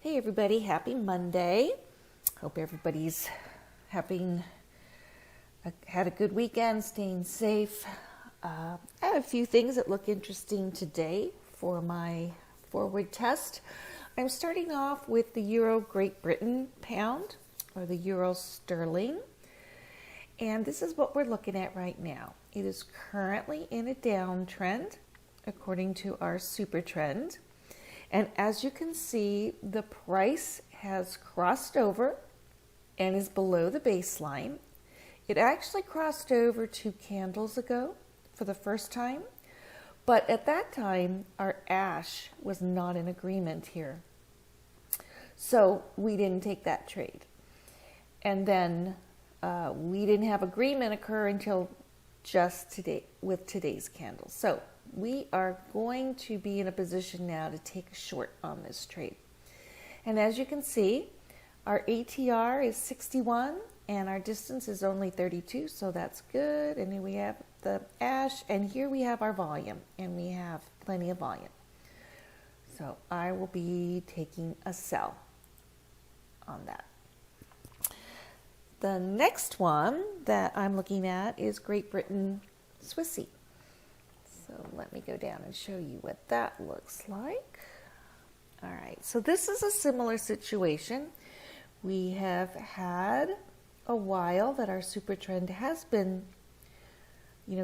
Hey everybody, happy Monday. Hope everybody's had a good weekend, staying safe. I have a few things that look interesting today for my forward test. I'm starting off with the Euro Great Britain pound or the Euro sterling. And this is what we're looking at right now. It is currently in a downtrend according to our super trend. And as you can see, the price has crossed over and is below the baseline. It actually crossed over 2 candles ago for the first time, but at that time, our ash was not in agreement here. So we didn't take that trade. And then we didn't have agreement occur until just today with today's candle. So we are going to be in a position now to take a short on this trade. And as you can see, our ATR is 61 and our distance is only 32, so that's good. And here we have the ash, and here we have our volume, and we have plenty of volume. So I will be taking a sell on that. The next one that I'm looking at is Great Britain Swissy. So let me go down and show you what that looks like. All right, so this is a similar situation. We have had a while that our super trend has been,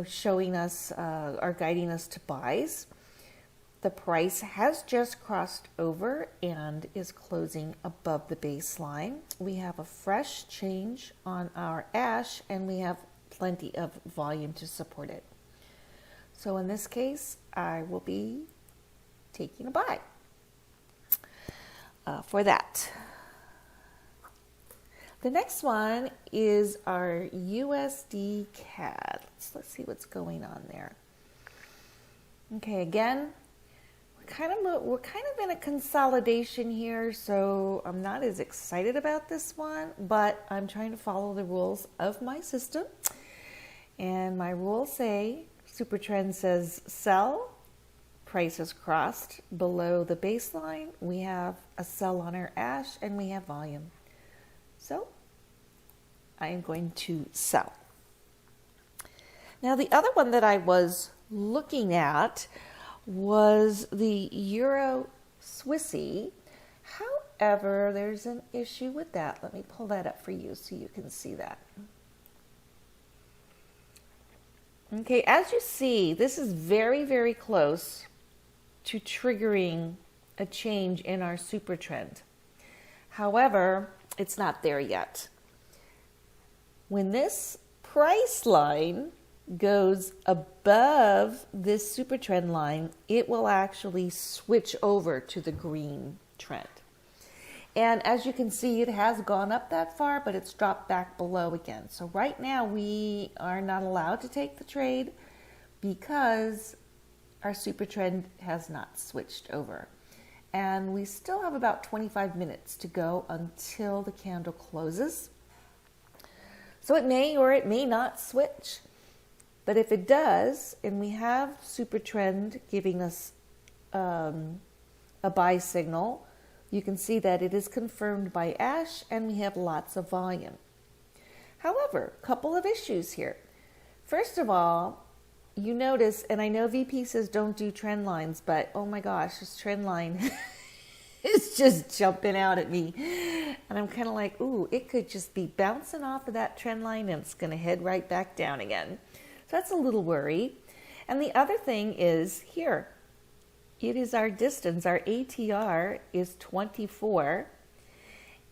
showing us or guiding us to buys. The price has just crossed over and is closing above the baseline. We have a fresh change on our ash, and we have plenty of volume to support it. So in this case, I will be taking a buy for that. The next one is our USD CAD. Let's see what's going on there. Okay, again, we're kind of in a consolidation here, so I'm not as excited about this one, but I'm trying to follow the rules of my system. And my rules say, super trend says sell, price is crossed below the baseline. We have a sell on our ash, and we have volume. So I am going to sell. Now the other one that I was looking at was the Euro Swissy. However, there's an issue with that. Let me pull that up for you so you can see that. Okay, as you see, this is very, very close to triggering a change in our super trend. However, it's not there yet. When this price line goes above this super trend line, it will actually switch over to the green trend. And as you can see, it has gone up that far, but it's dropped back below again. So right now we are not allowed to take the trade because our super trend has not switched over. And we still have about 25 minutes to go until the candle closes. So it may or it may not switch. But if it does, and we have super trend giving us a buy signal, you can see that it is confirmed by ash, and we have lots of volume. However, a couple of issues here. First of all, you notice, and I know VP says don't do trend lines, but oh my gosh, this trend line is just jumping out at me. And I'm kind of like, ooh, it could just be bouncing off of that trend line and it's going to head right back down again. So that's a little worry. And the other thing is here. It is our distance. Our ATR is 24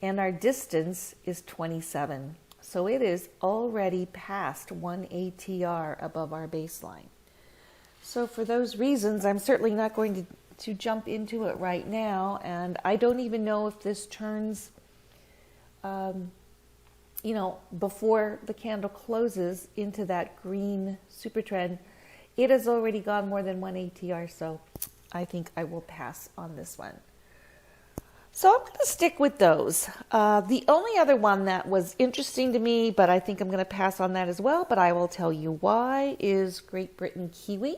and our distance is 27. So it is already past 1 ATR above our baseline. So for those reasons, I'm certainly not going to jump into it right now. And I don't even know if this turns, before the candle closes into that green super trend. It has already gone more than 1 ATR, so I think I will pass on this one. So I'm going to stick with those. The only other one that was interesting to me, but I think I'm going to pass on that as well, but I will tell you why, is Great Britain Kiwi.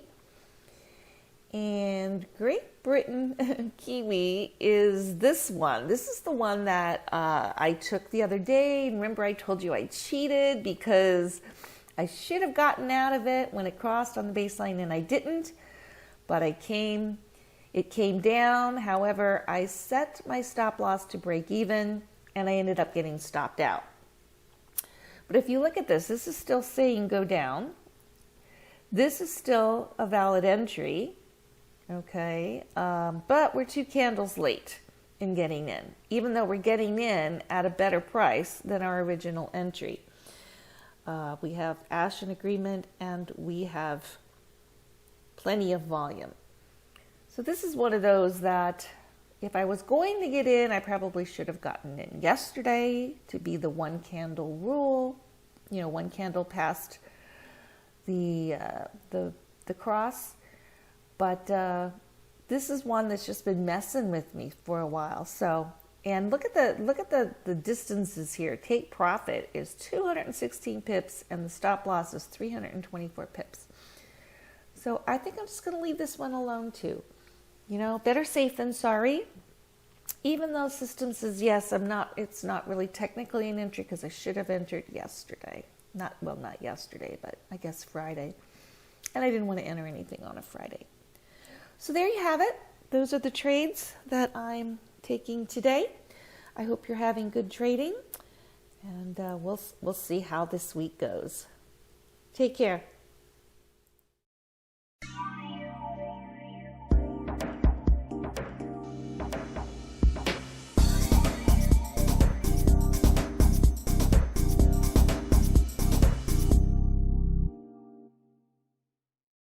And Great Britain Kiwi is this one. This is the one that I took the other day. Remember I told you I cheated because I should have gotten out of it when it crossed on the baseline and I didn't. But it came down. However, I set my stop loss to break even and I ended up getting stopped out. But if you look at this, this is still saying go down. This is still a valid entry. Okay, but we're 2 candles late in getting in, even though we're getting in at a better price than our original entry. We have Ashen agreement and we have plenty of volume. So this is one of those that if I was going to get in, I probably should have gotten in yesterday to be the 1 candle rule, 1 candle past the cross. But this is one that's just been messing with me for a while. So, and look at the distances here. Take profit is 216 pips and the stop loss is 324 pips. So I think I'm just going to leave this one alone too. Better safe than sorry. Even though system says yes, it's not really technically an entry because I should have entered yesterday. Not yesterday, but I guess Friday. And I didn't want to enter anything on a Friday. So there you have it. Those are the trades that I'm taking today. I hope you're having good trading, and we'll see how this week goes. Take care.